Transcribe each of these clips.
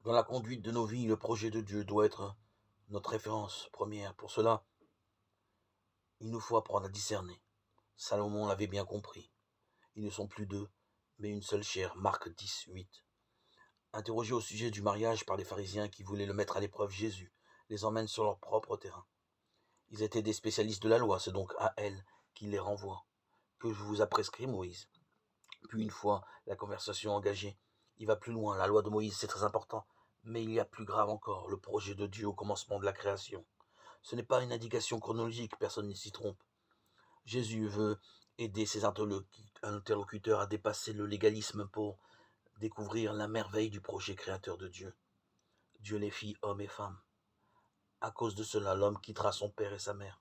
Dans la conduite de nos vies, le projet de Dieu doit être notre référence première. Pour cela, il nous faut apprendre à discerner. Salomon l'avait bien compris. Ils ne sont plus deux, mais une seule chair. Marc 10, 8. Interrogé au sujet du mariage par les pharisiens qui voulaient le mettre à l'épreuve, Jésus les emmène sur leur propre terrain. Ils étaient des spécialistes de la loi, c'est donc à elle qu'il les renvoie. Que vous a prescrit Moïse? Puis une fois la conversation engagée, il va plus loin. La loi de Moïse, c'est très important, mais il y a plus grave encore, le projet de Dieu au commencement de la création. Ce n'est pas une indication chronologique, personne ne s'y trompe. Jésus veut aider ses interlocuteurs à dépasser le légalisme pour découvrir la merveille du projet créateur de Dieu. Dieu les fit hommes et femmes. À cause de cela, l'homme quittera son père et sa mère.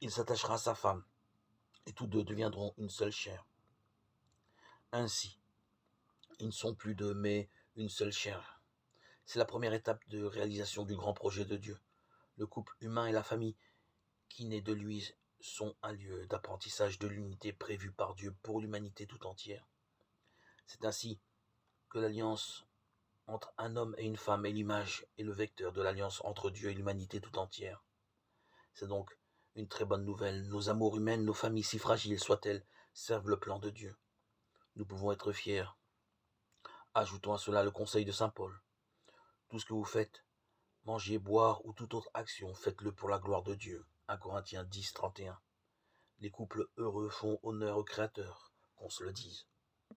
Il s'attachera à sa femme, et tous deux deviendront une seule chair. Ainsi, ils ne sont plus deux, mais une seule chair. C'est la première étape de réalisation du grand projet de Dieu. Le couple humain et la famille qui naît de lui sont un lieu d'apprentissage de l'unité prévue par Dieu pour l'humanité tout entière. C'est ainsi que l'alliance entre un homme et une femme est l'image et le vecteur de l'alliance entre Dieu et l'humanité tout entière. C'est donc une très bonne nouvelle. Nos amours humaines, nos familles, si fragiles soient-elles, servent le plan de Dieu. Nous pouvons être fiers. Ajoutons à cela le conseil de saint Paul. Tout ce que vous faites, manger, boire ou toute autre action, faites-le pour la gloire de Dieu. 1 Corinthiens 10, 31. Les couples heureux font honneur au Créateur, qu'on se le dise.